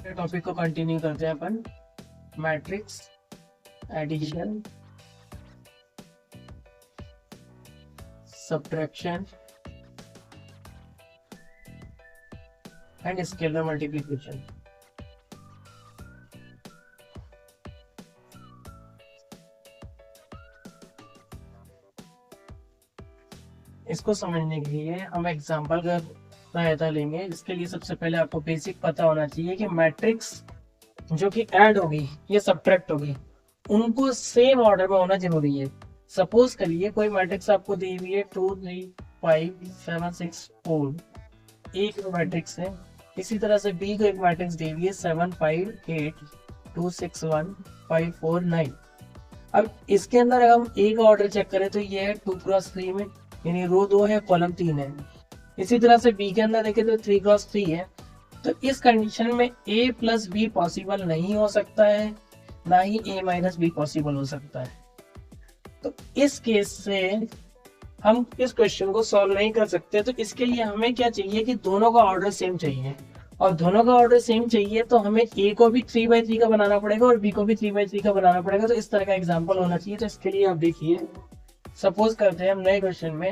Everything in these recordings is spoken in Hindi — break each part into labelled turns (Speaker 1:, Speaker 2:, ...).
Speaker 1: टॉपिक को कंटिन्यू करते हैं अपन। Matrix addition, subtraction and scalar multiplication. इसको समझने के लिए हम एग्जांपल का सहायता लेंगे। इसके लिए सबसे पहले आपको बेसिक पता होना चाहिए कि मैट्रिक्स जो कि ऐड होगी या सब्ट्रैक्ट होगी, उनको सेम ऑर्डर में होना जरूरी है। सपोज करिए कोई मैट्रिक्स आपको दी हुई है 2 3 5 7 6 4, एक मैट्रिक्स है। इसी तरह से बी को एक मैट्रिक्स दी हुई है 7 5 8 2 6 1 5 4 9। अब इसके अंदर अगर हम ए का ऑर्डर चेक करें तो ये है 2x3 में, यानी रो 2 है कॉलम 3 है। इसी तरह से बी के अंदर देखें तो 3x3 है। तो इस कंडीशन में a प्लस बी पॉसिबल नहीं हो सकता है, ना ही a माइनस बी पॉसिबल हो सकता है। तो इस केस से हम इस क्वेश्चन को सॉल्व नहीं कर सकते। तो इसके लिए हमें क्या चाहिए कि दोनों का ऑर्डर सेम चाहिए, और दोनों का ऑर्डर सेम चाहिए तो हमें a को भी 3/3 का बनाना पड़ेगा और b को भी 3/3 का बनाना पड़ेगा। तो इस तरह का एग्जाम्पल होना चाहिए। तो इसके लिए आप देखिए, सपोज करते हैं हम नए क्वेश्चन में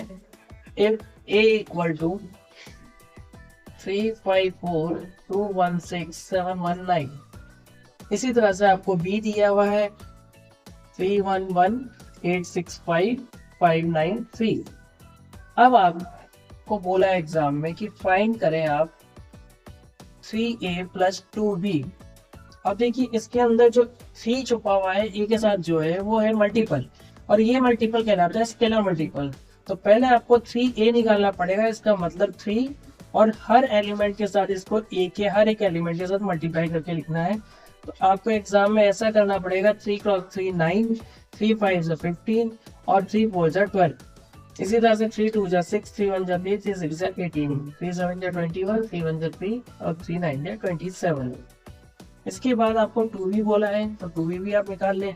Speaker 1: if a इक्वल टू 3 5 4 2 1 6 7 1 9। इसी तरह से आपको b दिया हुआ है 3 1 1 8 6 5 5 9 3। अब आपको बोला एग्जाम में कि फाइंड करें आप 3a प्लस 2b। अब देखिए इसके अंदर जो 3 छुपा हुआ है a के साथ जो है वो है मल्टीपल, और ये मल्टीपल कहलाता है स्केलर मल्टीपल। तो पहले आपको 3a निकालना पड़ेगा, इसका मतलब 3, और हर एलिमेंट के साथ इसको a के हर एक एलिमेंट के साथ मल्टीप्लाई करके लिखना है। तो आपको एग्जाम में ऐसा करना पड़ेगा 3 × 3 9, 3 5 15 और 3 4 12। इसी तरह से 3 2 6, 3 1 3, 3 6 18, 3 7 21, 3 1 3 और 3 9 27। इसके बाद आपको 2b बोला है, तो 2b भी आप निकाल लें,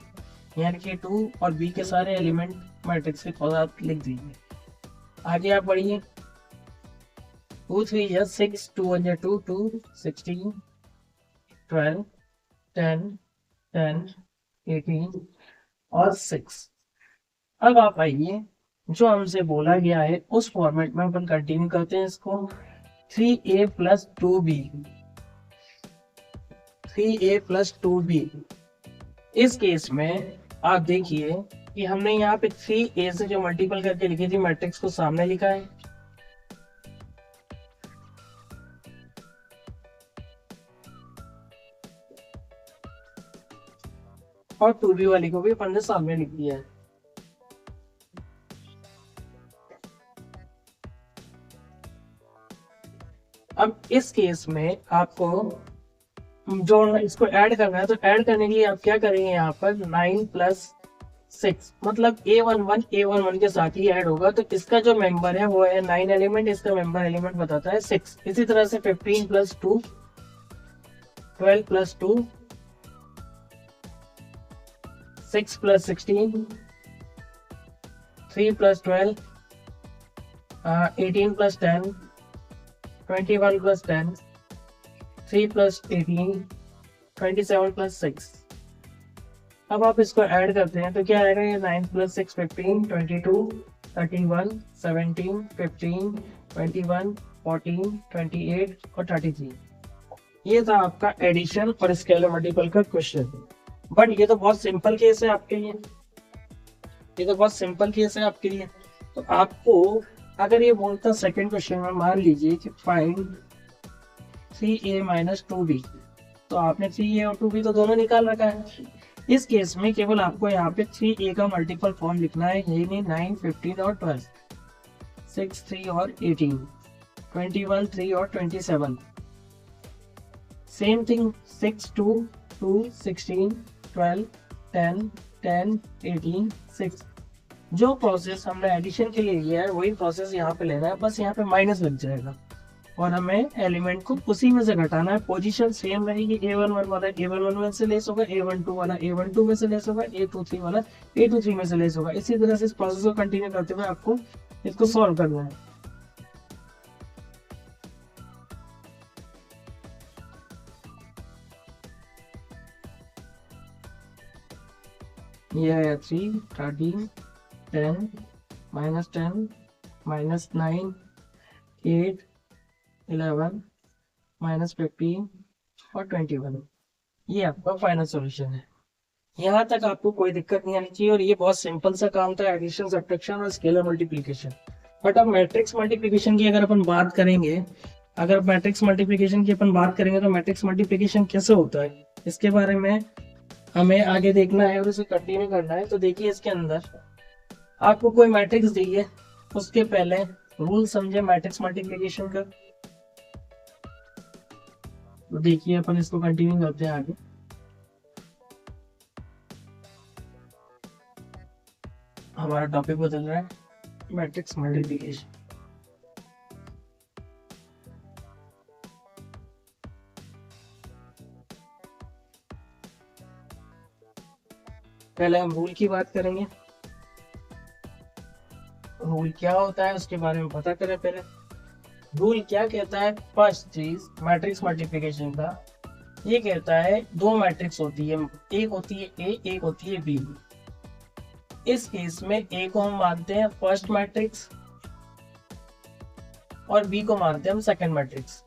Speaker 1: यानी कि 2 और b के सारे एलिमेंट मैट्रिक्स के खुद आप लिख दीजिए। आगे आप बढ़िए, 2 3 6, 2 1 2 2 16 12 10 10 18 और 6। अब आप आइए, जो हमसे बोला गया है उस फॉर्मेट में अपन कंटिन्यू करते हैं इसको। 3a plus 2b, 3a plus 2b। इस केस में आप देखिए कि हमने यहाँ पे 3a से जो मल्टीपल करके लिखी थी मैट्रिक्स को सामने लिखा है, और 2b वाली को भी अपन ने सामने लिख दिया है। अब इस केस में आपको जो इसको ऐड करना है, तो ऐड करने के लिए आप क्या करेंगे, यहाँ पर 9 + 6 मतलब a11 के साथ ही ऐड होगा। तो इसका जो मेंबर है वो है 9 एलिमेंट, इसका मेंबर एलिमेंट बताता है 6। इसी तरह से 15 + 2, 12 + 2, 6 + 16, 3 + 12, 18 + 10, 21 + 10, 3 + 18, 27 + 6। अब आप इसको ऐड करते हैं तो क्या आएगा, ये 9 + 6 15, 22 31 17 15 21 14 28 और 33। ये था आपका एडिशन और स्केलर मल्टीपल का क्वेश्चन। बट ये तो बहुत सिंपल केस है आपके लिए, ये तो बहुत सिंपल केस है आपके लिए। तो आपको अगर ये बोलता सेकंड क्वेश्चन में, मान लीजिए कि फाइंड 3a - 2b, तो आपने 3a और 2b तो दोनों निकाल रखा है। इस केस में केवल आपको यहाँ पे 3a का मल्टीपल फॉर्म लिखना है, यही नहीं 9 15 और 12, 6 3 और 18, 21 3 और 27। Same thing 6 2 2 16 12 10 10 18 6। जो प्रोसेस हमने एडिशन के लिए लिया है वही प्रोसेस यहाँ पे लेना है, बस यहाँ पे माइनस लग जाएगा और हमें एलिमेंट को उसी में से घटाना है। पोजीशन सेम रहेगी, a11 वाला a11 में से लेस होगा, a12 वाला a12 में से लेस होगा, a23 वाला a23 में से लेस होगा। इसी तरह से इस प्रोसेस को कंटिन्यू करते हुए आपको इसको सॉल्व करना है। ये है 3, 13, 10, -10, -9, 8, 11, -15 और 21। ये आपका फाइनल सॉल्यूशन है। यहाँ तक आपको कोई दिक्कत नहीं आनी चाहिए और ये बहुत सिंपल सा काम था, एडिशन, सब्ट्रैक्शन और स्केलर मल्टीप्लिकेशन। बट अब मैट्रिक्स मल्टीप्लिकेशन की अगर अपन बात करेंगे, अगर मैट्रिक्स मल्टीप्लिकेशन की अपन बात करेंगे तो मैट्रिक्स मल्टीप्लिकेशन कैसे होता है इसके बारे में हमें आगे देखना है और इसे कंटिन्यू करना है। तो देखिए, इसके अंदर आपको कोई मैट्रिक्स दी है, उसके पहले रूल समझे मैट्रिक्स मल्टीप्लिकेशन का। तो देखिए, अपन इसको कंटिन्यू करते हैं आगे। हमारा टॉपिक बदल रहा है, मैट्रिक्स मल्टीप्लिकेशन। पहले हम रूल की बात करेंगे। रूल क्या होता है उसके बारे में पता करें पहले। रूल क्या कहता है? फर्स्ट चीज मैट्रिक्स मल्टीप्लिकेशन का, ये कहता है दो मैट्रिक्स होती है, एक होती है ए, एक होती है बी। इस केस में ए को हम मानते हैं फर्स्ट मैट्रिक्स और बी को मानते हैं हम सेकंड मैट्रिक्स।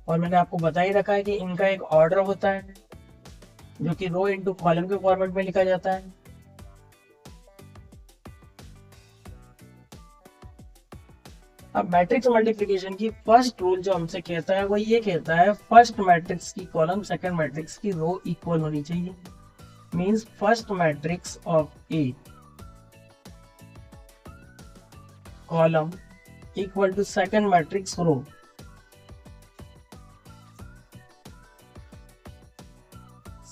Speaker 1: और मैंने आपको बता ही रखा है कि इनका एक ऑर्डर होता है जो कि रो इनटू कॉलम के फॉर्मेट में लिखा जाता है। अब मैट्रिक्स मल्टीप्लिकेशन की फर्स्ट रूल जो हमसे कहता है वो ये कहता है फर्स्ट मैट्रिक्स की कॉलम सेकंड मैट्रिक्स की रो इक्वल होनी चाहिए। Means first matrix of a column equal to second matrix row.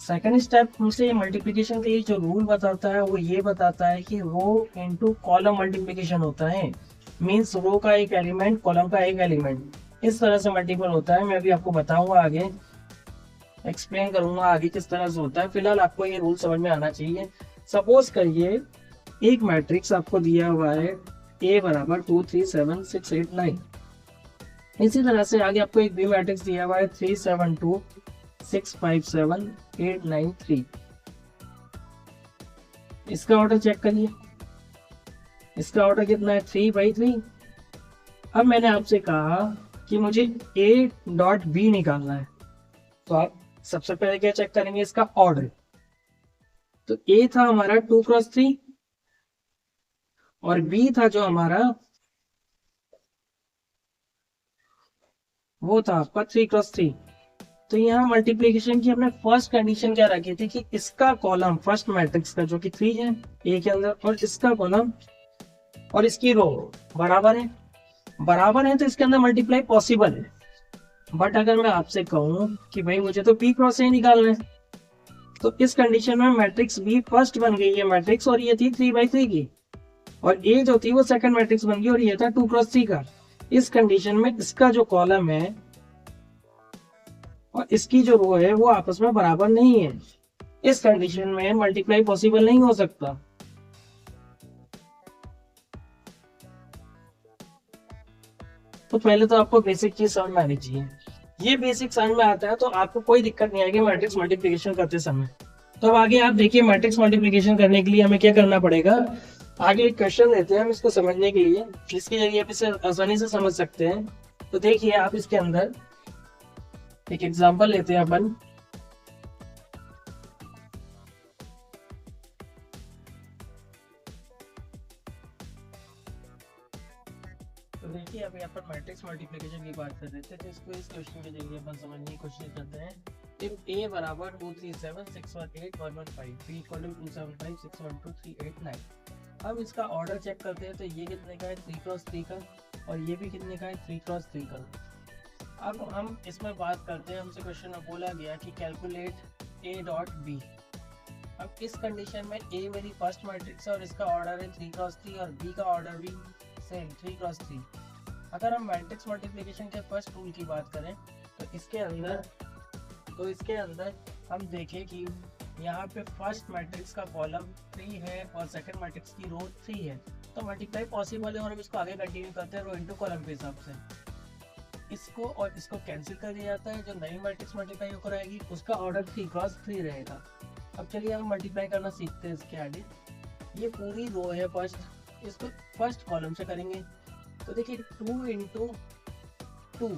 Speaker 1: Second step हमसे मल्टीप्लिकेशन का ये जो रूल बताता है वो ये बताता है कि रो इनटू कॉलम मल्टीप्लिकेशन होता है। मींस रो का एक एलिमेंट कॉलम का एक एलिमेंट इस तरह से मल्टीपल होता है। मैं अभी आपको बताऊंगा आगे, एक्सप्लेन करूंगा आगे किस तरह से होता है। फिलहाल आपको ये रूल समझ में आना चाहिए। सपोज करिए एक मैट्रिक्स आपको दिया हुआ है ए बराबर 2, 3, 7, 6, 8, 9। इसी तरह से आगे आपको एक बी मैट्रिक्स दिया हुआ है 3, 7, 2, 6, 5, 7, 8, 9, 3। इसका ऑर्डर चेक करिए, इसका ऑर्डर कितना है? 3/3। अब मैंने आपसे कहा कि मुझे ए डॉट बी निकालना है, तो आप सबसे पहले क्या चेक करेंगे? इसका ऑर्डर। तो ए था हमारा 2x3 और बी था जो हमारा वो था आपका 3x3। तो यहाँ मल्टीप्लिकेशन की हमने फर्स्ट कंडीशन क्या रखी थी कि इसका कॉलम फर्स्ट मैट्रिक्स का जो कि 3 है ए के अंदर, और इसका कॉलम और इसकी रो बराबर है। बराबर है तो इसके अंदर मल्टीप्लाई पॉसिबल है। बट अगर मैं आपसे कहूं कि भाई मुझे तो बी क्रॉस ए निकालना है, तो इस कंडीशन में मैट्रिक्स बी फर्स्ट बन गई है मैट्रिक्स, और ये थी 3/3 की, और ए जो थी वो सेकंड मैट्रिक्स बन गई और ये था 2x3 का। इस कंडीशन में इसका जो कॉलम है और इसकी जो रो है वो आपस में बराबर नहीं है। इस कंडीशन में मल्टीप्लाई पॉसिबल नहीं हो सकता। तो पहले तो आपको बेसिक चीज समझ में आनी चाहिए। ये बेसिक समझ में आता है तो आपको कोई दिक्कत नहीं आएगी मैट्रिक्स मल्टीप्लिकेशन करते समय। तो अब आगे आप देखिए, मैट्रिक्स मल्टीप्लिकेशन करने के लिए हमें क्या करना पड़ेगा। आगे एक क्वेश्चन देते हैं हम इसको समझने के लिए, जिसके जरिए आप इसे आसानी से समझ सकते हैं। तो देखिए, आप इसके अंदर एक एग्जांपल लेते हैं अपन। तो देखिए, अभी अपन मैट्रिक्स मल्टीप्लिकेशन की बात कर रहे थे, तो इसको इस क्वेश्चन के जरिए अपन समझने की कोशिश करते हैं। इफ a बराबर 2, 3, 7, 6, 1, 8, 1, 1, 5, b इक्वल टू 2, 7, 5, 6, 1, 2, 3, 8, 9। अब इसका ऑर्डर चेक करते हैं। तो ये कितने का है? 3x3 का, और ये भी कितने का है? 3x3 का। अब हम इसमें बात करते हैं, हमसे क्वेश्चन में बोला गया कि कैलकुलेट a डॉट b। अब इस कंडीशन में a मेरी फर्स्ट मैट्रिक्स है और इसका ऑर्डर है 3x3 और b का ऑर्डर भी सेम 3x3। अगर हम मैट्रिक्स मल्टीप्लिकेशन के फर्स्ट रूल की बात करें तो इसके अंदर हम देखें कि यहाँ पे फर्स्ट मैट्रिक्स का कॉलम 3 है और सेकंड मैट्रिक्स की रो 3 है, तो मल्टीप्लाई पॉसिबल है। और हम इसको आगे कंटिन्यू करते हैं रो इनटू कॉलम के हिसाब से। इसको और इसको कैंसिल कर दिया जाता है। जो नई मैट्रिक्स मल्टीप्लाई होकर आएगी उसका ऑर्डर 3x3 रहेगा। अब चलिए हम मल्टीप्लाई करना सीखते हैं इसके आगे। ये पूरी रो है फर्स्ट, इसको फर्स्ट कॉलम से करेंगे। तो देखिए 2 इंटू 2,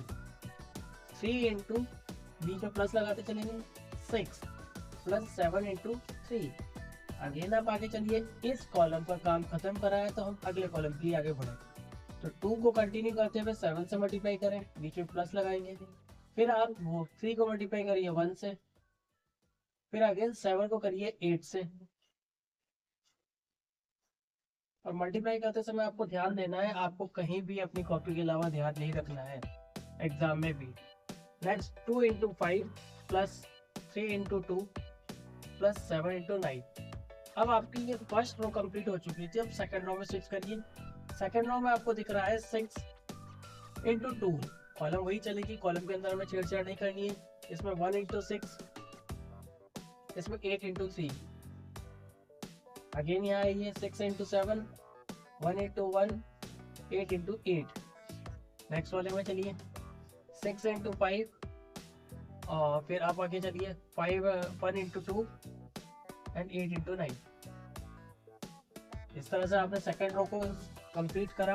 Speaker 1: 3 इंटू, बीच में प्लस लगाते चलेंगे, 6 प्लस 7 इंटू 3। अगेन आप आगे चलिए, इस कॉलम का काम खत्म करा है तो हम अगले कॉलम के लिए आगे बढ़ेंगे। तो 2 को कंटिन्यू करते हुए 7 से मल्टीप्लाई करें, बीच में प्लस लगाएंगे। फिर आप वो 3 को मल्टीप्लाई करिए 1 से, फिर अगेन 7 को करिए 8 से। और मल्टीप्लाई करते समय आपको ध्यान देना है, आपको कहीं भी अपनी कॉपी के अलावा ध्यान नहीं रखना है एग्जाम में भी। Next 2 into 5 plus 3 into 2 plus 7 into 9। अब आपकी ये फर्स्ट रो कंप्लीट हो चुकी थी। अब सेकंड रो में स्विच करिए। सेकंड रो में आपको दिख रहा है 6 इंटू 2, कॉलम वही चलेगी, कॉलम के अंदर हमें छेड़छाड़ नहीं करनी है। इसमें 1 इंटू 6, इसमें 8 इंटू 3। अगेन यहाँ आइए 6 इंटू 7, 1 इंटू 1, 8 इंटू 8। नेक्स्ट वाले में चलिए 6 इंटू 5, और फिर आप आगे चलिए 1 इंटू 2 एंड 8 इंटू 9। इस तरह से आपने सेकंड रो को कंप्लीट करा।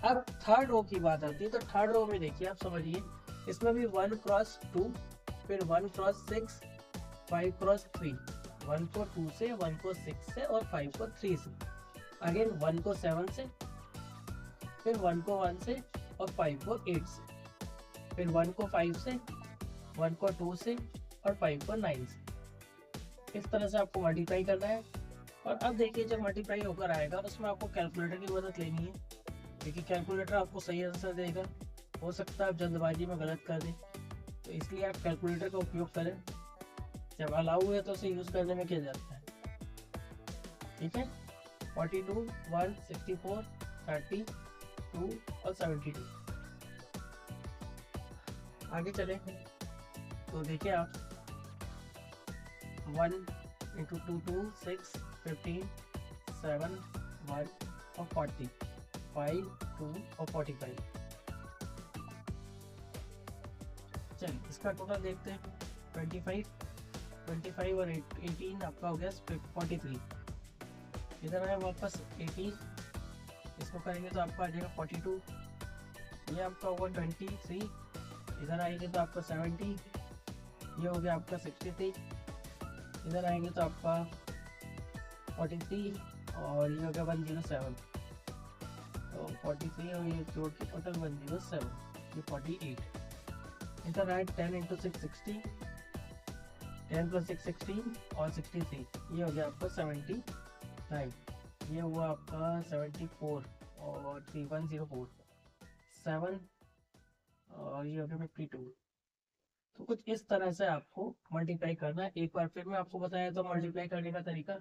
Speaker 1: अब थर्ड रो की बात आती है, तो थर्ड रो में देखिए आप समझिए, इसमें भी 1 क्रॉस 2, फिर 1 क्रॉस 6, 5 क्रॉस 3, 1 को 2 से, 1 को 6 से और 5 को 3 से। अगेन 1 को 7 से, फिर 1 को 1 से और 5 को 8 से, फिर 1 को 5 से, 1 को 2 से और 5 को 9 से। इस तरह से आपको मल्टीप्लाई करना है। और अब देखिए जब मल्टीप्लाई होकर आएगा उसमें आपको कैलकुलेटर की मदद लेनी है, क्योंकि कैलकुलेटर आपको सही आंसर देगा। हो सकता है आप जल्दबाजी में गलत कर दें, तो इसलिए आप कैलकुलेटर का उपयोग करें। जब अलाउ है तो उसे यूज़ करने में क्या जाता है। ठीक है, 42, 1, 64, 32 और 72। आगे चले तो देखिए आप 1 इंटू 2, 2, 6, 15, 7, 1 और 40, 5, 2 और 45। चलिए इसका टोटल देखते हैं। 25 और 18 आपका हो गया 43। इधर है वापस 18, इसको करेंगे तो आपका आ जाएगा 42। ये आपका होगा 23, इधर आएंगे तो आपका 70, ये हो गया आपका 63। इधर आएंगे तो आपका 43 और ये हो गया 107। तो 43 और ये जोड़ के टोटल 107, ये 48। इधर आए 10 इंटू 6 60, 10 प्लस 6 16 और 63, ये हो गया आपका 79। ये हुआ आपका 74 और 3104, 7 और ये हो गया 52। तो कुछ इस तरह से आपको मल्टीप्लाई करना है। एक बार फिर मैं आपको बताया तो मल्टीप्लाई करने का तरीका,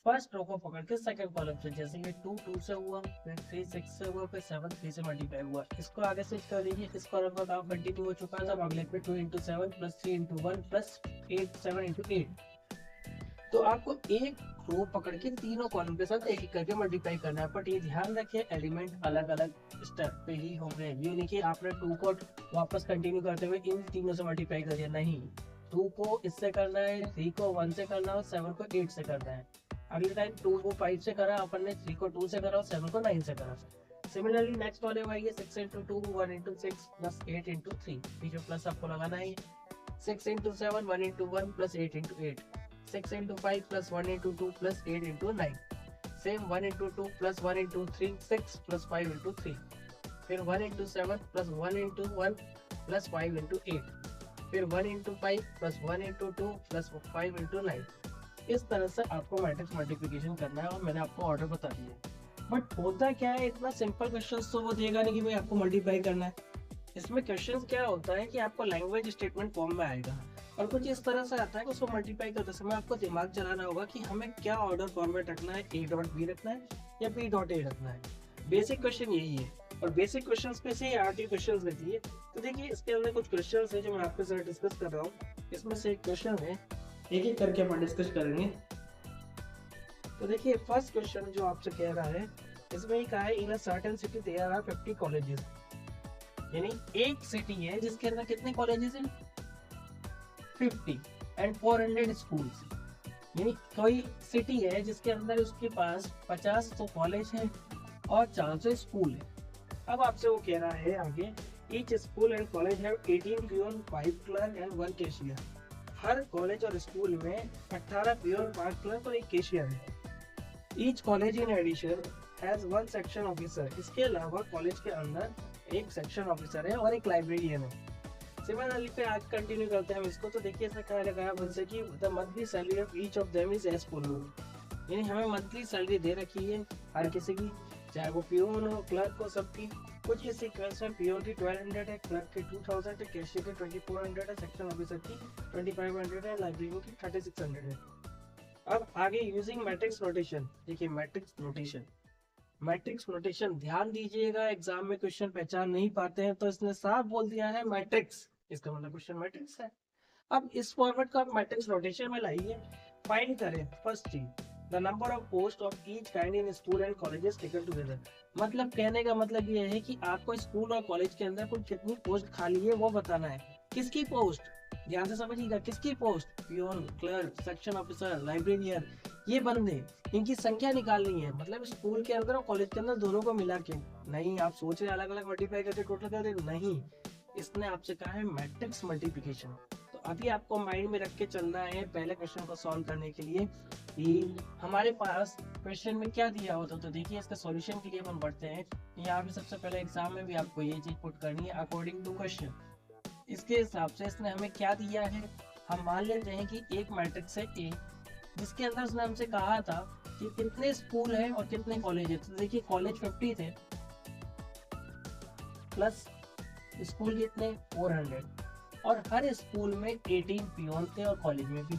Speaker 1: फर्स्ट रो को पकड़ के सेकंड कॉलम से, जैसे ये 2 2 से हुआ, फिर 3 6 से हुआ, फिर 7 3 से मल्टीप्लाई हुआ, इसको आगे स्विच कर दीजिए। इस कॉलम का काम कंटिन्यू हो चुका है। अब अगले पे 2 into 7 plus 3 into 1 plus 8 7 into 8। तो आपको एक रो पकड़ के तीनों कॉलम के साथ एक एक करके मल्टीप्लाई करना है। बट ये ध्यान रखिए एलिमेंट अलग अलग स्टेप पे ही होंगे। ये नहीं कि आपने 2 को वापस कंटिन्यू करते हुए इन तीनों से मल्टीप्लाई कर दिया, नहीं। 2 को इससे करना है, 3 को 1 से करना है और 7 को 8 से करना है। अगले टाइम 2 को 5 से करा अपन ने, 3 को 2 से करा और 7 को 9 से करा। सिमिलरली नेक्स्ट वाले में आइए 6 इंटू 2 1 इंटू 6 प्लस 8 इंटू 3, बीच में प्लस आपको लगाना है। 6 into 7 1 into 1 plus 8 into 8, 6 into 5 plus 1 into 2 plus 8 into 9, same 1 into 2 plus 1 into 3 6 plus 5 into 3, फिर 1 into 7 plus 1 into 1 plus 5 into 8, फिर 1 into 5 plus 1 into 2 plus 5 into 9। इस तरह से आपको मैट्रिक्स मल्टीप्लिकेशन करना है और मैंने आपको ऑर्डर बता दिया। बट होता क्या है, इतना सिंपल क्वेश्चन तो वो देगा नहीं कि भाई आपको मल्टीप्लाई करना है। इसमें क्वेश्चन क्या होता है कि आपको लैंग्वेज स्टेटमेंट फॉर्म में आएगा और कुछ इस तरह से आता है कि उसको मल्टीप्लाई करते समय आपको दिमाग चलाना होगा कि हमें क्या ऑर्डर फॉर्मेट रखना है, ए डॉट बी रखना है या बी डॉट ए रखना है। बेसिक क्वेश्चन यही है और बेसिक क्वेश्चन पे से आरटी क्वेश्चन रहती है। तो देखिए इसके अंदर कुछ क्वेश्चन है जो मैं आपके साथ डिस्कस कर रहा हूँ। इसमें से एक क्वेश्चन है, एक एक करके अपन डिस्कस करेंगे। तो देखिए फर्स्ट क्वेश्चन जो आपसे कह रहा है, इसमें ही कहा है in a certain city there are 50 colleges. यानी एक सिटी है जिसके अंदर कितने कॉलेजेस हैं, 50 एंड 400 स्कूल्स। यानी कोई सिटी है जिसके अंदर उसके पास 50 तो कॉलेज है और 400 स्कूल है। अब आपसे वो कह रहा है आगे, each school and college have 18 peon, 5 clerk and 1 cashier. हर कॉलेज और स्कूल में 18 पियोन, 5 क्लर्क और 1 कैशियर है। Each college in addition has 1 section officer. इसके अलावा कॉलेज के अंदर एक सेक्शन ऑफिसर है और एक लाइब्रेरियन है। सिमिलरली पे आज कंटिन्यू करते हैं हम इसको। तो देखिए इसमें क्या लगाया मुझसे कि the monthly salary of each of them is as follows. यानी हमें मंथली सैलरी दे रखी है हर किसी की, चाहे वो पियोन हो, क्लर्क हो, सबकी। कुछ इसी सीक्वेंस में पियोन की 1200 है, क्लर्क की 2000 है, कैशियर की 2400 है, सेक्शन ऑफिसर की 2500 है, लाइब्रेरियन की 3600 है। अब आगे यूजिंग मैट्रिक्स नोटेशन। देखिए मैट्रिक्स नोटेशन, मैट्रिक्स नोटेशन ध्यान दीजिएगा, एग्जाम में क्वेश्चन पहचान नहीं पाते हैं तो इसने साफ बोल दिया है मैट्रिक्स, इसका मतलब क्वेश्चन मैट्रिक्स है। अब इस फॉर्मेट का आप मैट्रिक्स नोटेशन में लाइए, फाइंड करें फर्स्ट चीज the number of post of each kind in school and colleges taken together. मतलब कहने का मतलब ये है कि आपको स्कूल और कॉलेज के अंदर कुल कितनी पोस्ट खाली है वो बताना है। किसकी पोस्ट, ध्यान से समझिएगा, किसकी post, peon, clerk, section officer, librarian, ये बंदे, इनकी संख्या निकालनी है। मतलब स्कूल के अंदर और कॉलेज के अंदर दोनों को मिला के। नहीं आप सोच रहे अलग अलग मल्टीप्लाई करके टोटल कर रहे, नहीं, इसने आपसे कहा है मैट्रिक्स मल्टीप्लिकेशन। तो अभी आपको माइंड में रख के चलना है पहले क्वेश्चन को सॉल्व करने के लिए कि हमारे पास क्वेश्चन में क्या दिया होता। तो देखिए इसका सॉल्यूशन के लिए हम बढ़ते हैं। यहाँ पे सबसे पहले एग्जाम में भी आपको ये चीज पुट करनी है अकॉर्डिंग टू क्वेश्चन। इसके हिसाब से इसने हमें क्या दिया है, हम मान लेते हैं कि एक मैट्रिक्स है ए जिसके अंदर उसने हमसे कहा था कि कितने स्कूल है और कितने कॉलेज है। तो देखिए कॉलेज 50 थे प्लस स्कूल कितने 400, और हर स्कूल में 18 पियोन थे और कॉलेज में भी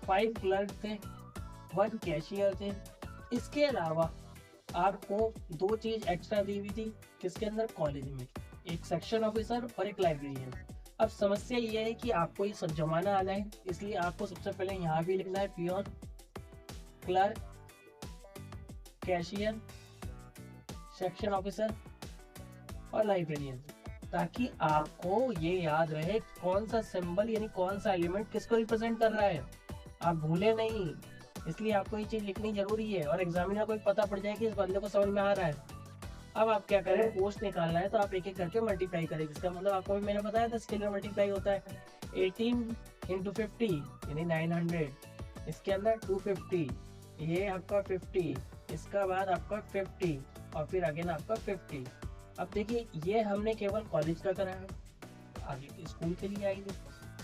Speaker 1: 5 क्लर्क थे, 1 कैशियर थे। इसके अलावा आपको 2 चीज एक्स्ट्रा दी हुई थी किसके अंदर, कॉलेज में, एक सेक्शन ऑफिसर और एक लाइब्रेरियन। अब समस्या ये है कि आपको ये सब जमाना आना है, इसलिए आपको सबसे पहले यहाँ भी लिखना है peon, clerk, cashier, section officer और लाइब्रेरियन, ताकि आपको ये याद रहे कौन सा सिंबल यानी कौन सा एलिमेंट किसको रिप्रेजेंट कर रहा है, आप भूले नहीं। इसलिए आपको ये चीज लिखनी जरूरी है और एग्जामिनर को पता पड़ जाए कि इस बंदे को समझ में आ रहा है। अब आप क्या करें, पोस्ट निकालना है तो आप एक एक करके मल्टीप्लाई करें। इसका मतलब आपको भी मैंने बताया था स्केलर मल्टीप्लाई होता है 18 इंटू 50 यानी 900, इसके अंदर 250, ये आपका 50, इसका बाद आपका 50 और फिर अगेन आपका 50। अब देखिए ये हमने केवल कॉलेज का करा है, आगे स्कूल के लिए आएंगे।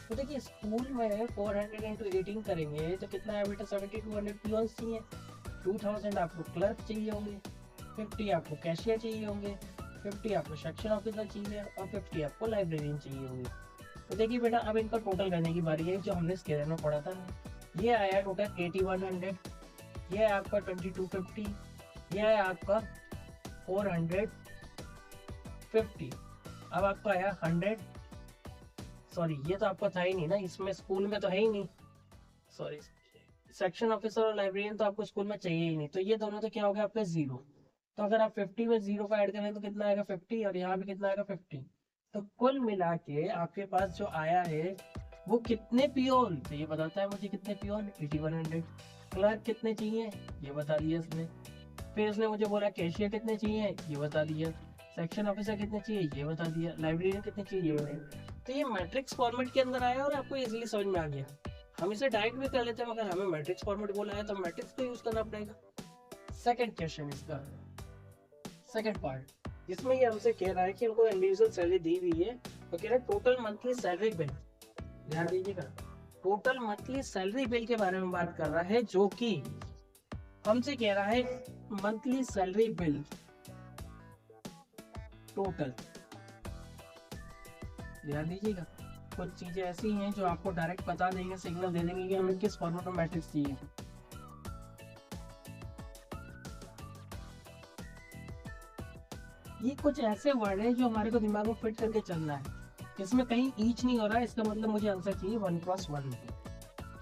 Speaker 1: तो देखिए स्कूल में 400 इंटू 18 करेंगे तो कितना है बेटा, 7200 पियोन्स चाहिए, 2000 आपको क्लर्क चाहिए होंगे, 50 आपको कैशियर चाहिए होंगे, 50 आपको सेक्शन ऑफिसर चाहिए और 50 आपको लाइब्रेरियन चाहिए होंगे। तो देखिए बेटा अब इनका टोटल करने की बारी है जो हमने स्केलर में पढ़ा था। ये आया टोटल 8100, ये है आपका 2250, ये है आपका 450। अब आपका आया 100, सॉरी ये तो आपका था ही नहीं ना, इसमें स्कूल में तो है ही नहीं, सॉरी सेक्शन ऑफिसर और लाइब्रेरियन तो आपको स्कूल में चाहिए ही नहीं, तो ये दोनों तो क्या हो गया आपका 0। तो अगर आप 50 में 0 का ऐड करें तो कितना आएगा 50 और यहाँ भी कितना आएगा 50। तो कुल मिला के आपके पास जो आया है वो कितने पियोन, तो ये बताता है मुझे कितने पियोन 8100। क्लर्क कितने चाहिए ये बता दिया इसने, फिर उसने मुझे बोला कैशियर कितने चाहिए ये बता दिया, सेक्शन ऑफिसर कितने चाहिए ये बता दिया, लाइब्रेरियन कितने चाहिए ये बता। तो ये मैट्रिक्स फॉर्मेट के अंदर आया और आपको इजीली समझ में आ गया। हम इसे डायरेक्ट भी कर लेते हैं मगर हमें मैट्रिक्स फॉर्मेट बोला है तो मैट्रिक्स को यूज करना पड़ेगा। सेकंड क्वेश्चन इसका सेकंड पार्ट, जिसमें ये हमसे कह रहा है कि उनको इंडिविजुअल सैलरी दी हुई है तो कह रहा है टोटल मंथली सैलरी बिल। ध्यान दीजिएगा टोटल मंथली सैलरी बिल के बारे में बात कर रहा है, जो कि हमसे कह रहा है मंथली सैलरी बिल टोटल। ध्यान दीजिएगा कुछ चीजें ऐसी हैं जो आपको डायरेक्ट बता देंगे, सिग्नल दे देंगे कि हमें किस फॉर्मेट में मैट्रिक्स चाहिए। ये कुछ ऐसे वर्ड है जो हमारे को दिमाग में फिट करके चलना है, इसमें कहीं ईच नहीं हो रहा है, इसका मतलब मुझे आंसर चाहिए 1+1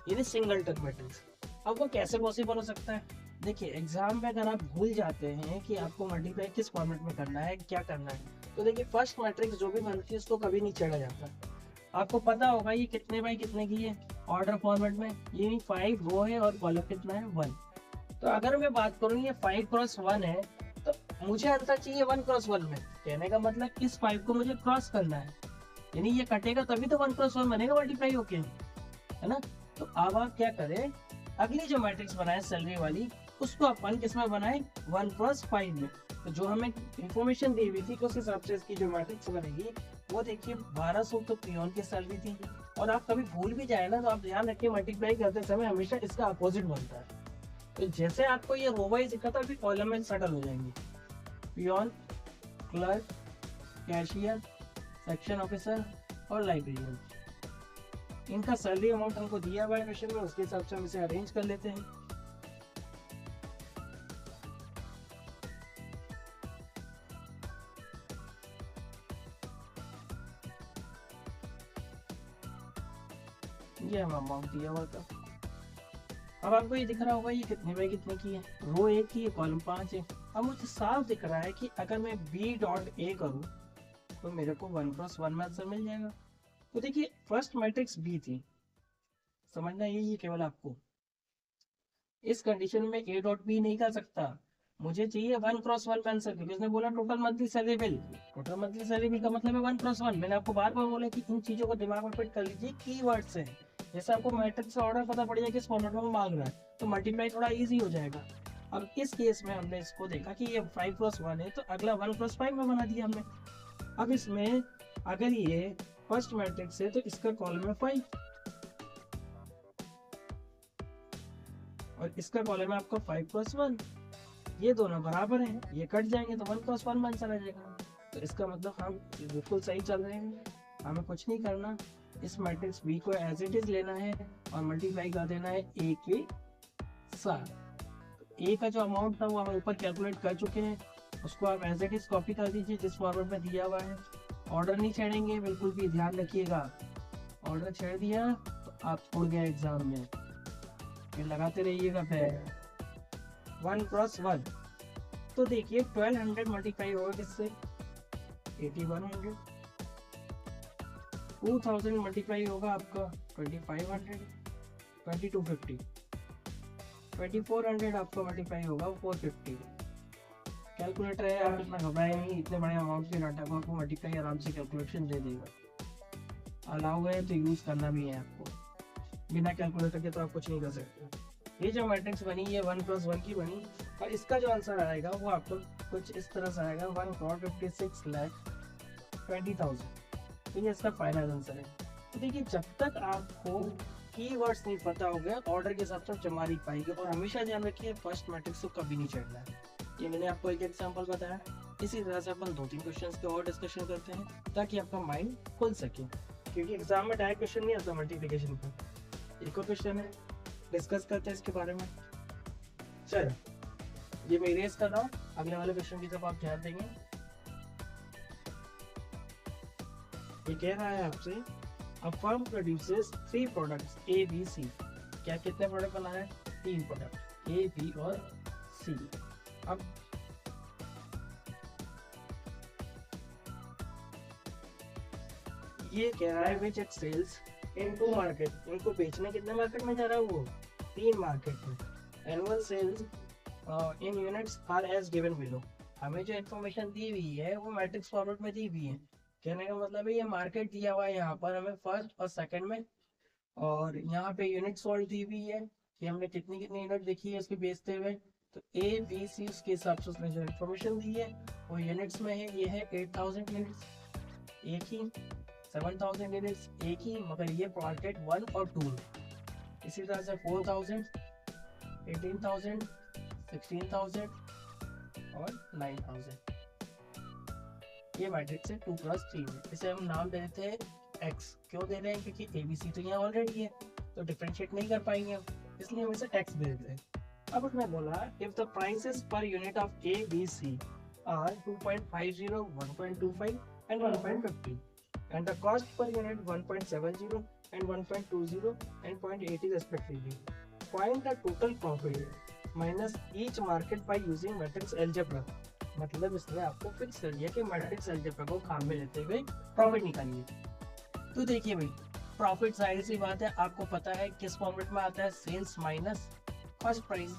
Speaker 1: यानी सिंगलटन मैट्रिक्स। अब वो कैसे पॉसिबल हो सकता है, देखिए एग्जाम में अगर आप भूल जाते हैं कि आपको मल्टीप्लाई किस फॉर्मेट में करना है क्या करना है तो देखिए फर्स्ट मैट्रिक्स जो भी बनती है उसको कभी नहीं छेड़ा जाता। आपको पता होगा ये कितने बाई कितने की है ऑर्डर फॉर्मेट में, ये 5 रो है और कॉलम कितना है 1। तो अगर मैं बात करूँ ये 5x1 है तो मुझे आंसर चाहिए 1x1 में। कहने का मतलब इस 5 को मुझे क्रॉस करना है, यानी ये कटेगा तभी तो 1x1 बनेगा मल्टीप्लाई होके, है ना। तो अब आप क्या करें, अगली जो मैट्रिक्स बनाए सैलरी वाली उसको अपन किसमें बनाए 1x5 में। तो जो हमें इंफॉर्मेशन दी हुई थी कि उस हिसाब से इसकी जो मैट्रिक्स बनेगी वो देखिए 1200 तो पियोन की सैलरी थी। और आप कभी भूल भी जाए ना तो आप ध्यान रखिए मल्टीप्लाई करते समय हमेशा इसका अपोजिट बनता है। तो जैसे आपको ये रो वाइज दिखा था अभी कॉलम में सेटल हो जाएंगे, peon, clerk, cashier, section officer और लाइब्रेरियन। इनका सैलरी अमाउंट हमको दिया हुआ है क्वेश्चन में, उसके हिसाब से हम इसे अरेंज कर लेते हैं। ये हम अमाउंट दिया हुआ था। अब आपको ये दिख रहा होगा ये कितने बाई कितने की है, रो 1 की है, कॉलम 5 है। अब मुझे साफ दिख रहा है कि अगर मैं बी डॉट ए करूँ तो मेरे को 1x1 में आंसर मिल जाएगा। तो देखिए फर्स्ट मैट्रिक्स बी थी, समझना यही है केवल आपको। इस कंडीशन में ए डॉट बी नहीं कर सकता, मुझे चाहिए 1x1 का आंसर, क्योंकि उसने बोला total monthly salary bill. Total monthly salary bill का मतलब है 1x1। मैंने आपको बार बार बोला कि इन चीजों को दिमाग में फिट कर लीजिए कीवर्ड्स हैं। जैसे आपको मैट्रिक्स का ऑर्डर पता पड़ जाए किस फॉर्मेट में मांग रहा है तो मल्टीप्लाई थोड़ा इजी हो जाएगा। अब इस केस में हमने इसको देखा कि ये 5x1 है तो अगला 1x5 में बना दिया हमने। अब इसमें अगर ये फर्स्ट मैट्रिक्स है तो इसका कॉलम है 5 और इसका कॉलम है आपका 5x1। ये दोनों बराबर हैं, ये कट जाएंगे तो 1x1 में आंसर आ जाएगा। तो इसका मतलब हम बिल्कुल सही चल रहे हैं, हमें कुछ नहीं करना, इस मैट्रिक्स बी को एज इट इज लेना है और मल्टीप्लाई कर देना है ए के साथ। ए का जो अमाउंट था वो हम ऊपर कैलकुलेट कर चुके हैं, उसको आप एज इट इज कॉपी कर दीजिए जिस फॉर्मेट में दिया हुआ है। ऑर्डर नहीं छेड़ेंगे, बिल्कुल भी ध्यान रखिएगा। ऑर्डर छेड़ दिया तो आप उड़ गए एग्जाम में, फिर लगाते रहिएगा फिर 1x1। तो देखिए 1200 मल्टीप्लाई होगा किससे 8100, 2000 मल्टीप्लाई होगा आपका 2500, 2250, 2400 आपका मल्टीप्लाई होगा 450। कैलकुलेटर है, आप इतना घबराए नहीं, इतने बड़े अमाउंट के डाटा को आपको मल्टीप्लाई आराम से कैलकुलेशन दे देगा। अलाउ है तो यूज करना भी है आपको, बिना कैलकुलेटर के तो आप कुछ नहीं कर सकते। ये जो मैट्रिक्स बनी ये 1x1 की बनी और इसका जो आंसर आएगा वो आपको कुछ इस तरह से आएगा 1,56,20,000। तो ये इसका फाइनल आंसर है। तो देखिए जब तक आपको कीवर्ड्स नहीं पता होगा ऑर्डर के हिसाब से जमा नहीं पाएंगे। और हमेशा ध्यान रखिए फर्स्ट मैट्रिक्स को कभी नहीं छेड़ना है। ये मैंने आपको एक एग्जांपल बताया, इसी तरह से अपन 2-3 क्वेश्चंस के और डिस्कशन करते हैं ताकि आपका माइंड खुल सके, क्योंकि एग्जाम में डायरेक्ट क्वेश्चन नहीं आता मल्टीप्लिकेशन का। एक और क्वेश्चन है, डिस्कस करते हैं इसके बारे में। चलो ये मैं इरेज कर रहा हूँ, अगले वाले क्वेश्चन की तरफ आप ध्यान देंगे। ये कह रहा है आपसे a firm produces 3 products A B C. क्या कितने प्रोडक्ट बना है 3 प्रोडक्ट ए बी और सी। अब ये कह रहा है विच एक्सेल्स इन 2 मार्केट, इनको बेचने कितने मार्केट में जा रहा है वो 3 मार्केट में। Annual sales in units are as given below. हमें जो इन्फॉर्मेशन दी हुई है वो मैट्रिक्स फॉर्मेट में दी हुई है। कहने का मतलब है ये मार्केट दिया हुआ है यहाँ पर हमें फर्स्ट और सेकंड में, और यहाँ पे यूनिट सोल्ड दी हुई है कि हमने कितनी कितनी यूनिट देखी है उसके बेचते हुए। तो ए बी सी उसके हिसाब से उसने जो इन्फॉर्मेशन दी है वो यूनिट्स में है। ये है 8000 यूनिट्स एक ही, 7000 यूनिट्स एक ही, मगर ये मार्केट 1 और 2 में। इसी तरह से 4000, 18000, 16000 और 9000। ये मैट्रिक्स है 2x3 में। इसे हम नाम दे देते हैं x। क्यों दे रहे हैं, क्योंकि ABC तो यहाँ ऑलरेडी है तो डिफरेंशिएट नहीं कर पाएंगे हम, इसलिए हम इसे x दे देते हैं। अब उसने बोला if the prices per unit of A B C are 2.50, 1.25 and 1.50 and the cost per unit 1.70 and 1.20 and 0.80 respectively, find the total profit minus each market by using matrix algebra मतलब इसने आपको फिक्स कर दिया कि मैट्रिक्स अलजेब्रा को काम में लेते हुए प्रॉफिट निकालिए। तो देखिए भाई, प्रॉफिट जाहिर सी बात है आपको पता है किस फॉर्मेट में आता है, सेल्स माइनस फर्स्ट प्राइस।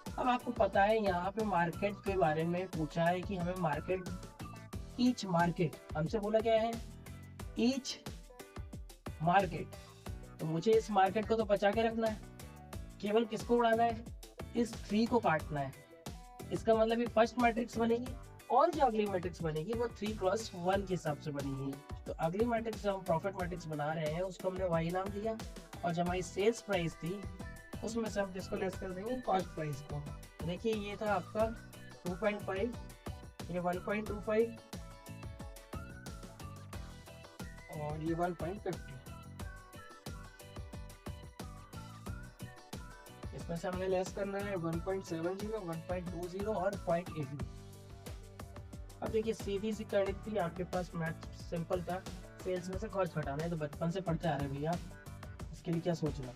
Speaker 1: अब आपको पता है यहाँ पे मार्केट के बारे में पूछा है कि हमें मार्केट, ईच मार्केट हमसे बोला क्या है, ईच मार्केट। तो मुझे इस मार्केट को तो बचा के रखना है, केवल किसको उड़ाना है, इस थ्री को काटना है। इसका मतलब ये फर्स्ट मैट्रिक्स बनेगी और जो अगली मैट्रिक्स बनेगी वो 3x1 के हिसाब से बनेगी। तो अगली मैट्रिक्स जो हम प्रॉफिट मैट्रिक्स बना रहे हैं उसको हमने वाई नाम दिया, और जब हमारी सेल्स प्राइस थी उसमें से हम किसको लेस कर देंगे, कॉस्ट प्राइस को। देखिए ये था आपका 2.5, ये 1.25 और ये 1.50। इसमें से हमने लेस करना है 1.70, 1.20 और 0.80। अब देखिए सीधी सी गणित थी आपके पास, मैथ सिंपल था, सेल्स में से कॉस्ट घटाना है, तो बचपन से पढ़ते आ रहे हैं भैया, इसके लिए क्या सोचना।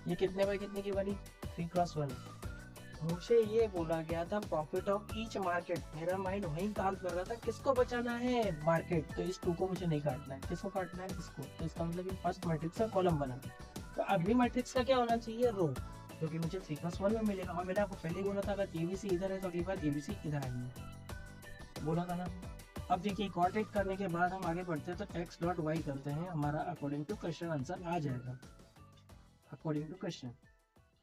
Speaker 1: ये कितने बाय कितने की बनी, 3x1। मुझे ये बोला गया था प्रॉफिट ऑफ ईच मार्केट, मेरा माइंड वहीं काम कर रहा था किसको बचाना है, मार्केट। तो इस 2 को मुझे नहीं काटना है, किसको काटना है, किसको। तो इसका मतलब ये फर्स्ट मैट्रिक्स का कॉलम बना। तो अगली मैट्रिक्स का क्या होना चाहिए, रो, क्योंकि मुझे 3x1 में मिलेगा। और मैंने आपको पहले ही बोला था अगर एबीसी इधर है तो अगली बार एबीसी इधर आएंगे, बोला था ना। अब देखिए कॉन्टेक्ट करने के बाद हम आगे बढ़ते हैं, तो एक्स डॉट वाई करते हैं, हमारा अकॉर्डिंग टू क्वेश्चन आंसर आ जाएगा, अकॉर्डिंग टू क्वेश्चन।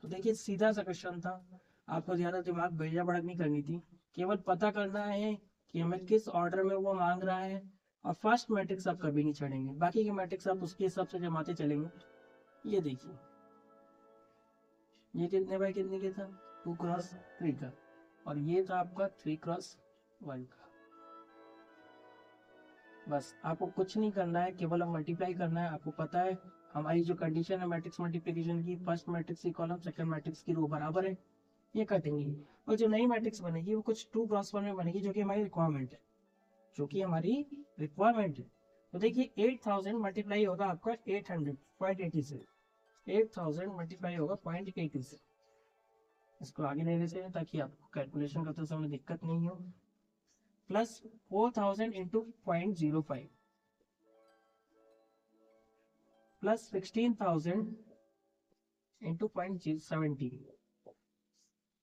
Speaker 1: तो देखिए सीधा सा क्वेश्चन था, आपको ज्यादा दिमाग बेजा भड़क नहीं करनी थी, केवल पता करना है कि हमें किस ऑर्डर में वो मांग रहा है। और फर्स्ट मैट्रिक्स आप कभी नहीं चढ़ेंगे, बाकी के मैट्रिक्स आप उसके हिसाब से जमाते चलेंगे। ये देखिए ये कितने बाय कितने के था, 2x3 का, और ये था आपका 3x1 का। बस आपको कुछ नहीं करना है, केवल हम मल्टीप्लाई करना है। आपको पता है हमारी जो कंडीशन है मैट्रिक्स मल्टीप्लिकेशन की, फर्स्ट मैट्रिक्स की कॉलम सेकंड मैट्रिक्स की रो बराबर है, ये कटेंगी। और जो नई मैट्रिक्स बनेगी वो कुछ 2x1 में बनेगी, जो कि हमारी रिक्वायरमेंट है, जो कि हमारी रिक्वायरमेंट है। तो देखिए 8000 मल्टीप्लाई होगा आपका 800.80 से, 8000 मल्टीप्लाई होगा 0.80 से। इसको आगे ले लेते हैं ताकि आपको कैलकुलेशन करते समय दिक्कत नहीं हो। Plus 4000 into 0.05 plus 16000 into 0.70,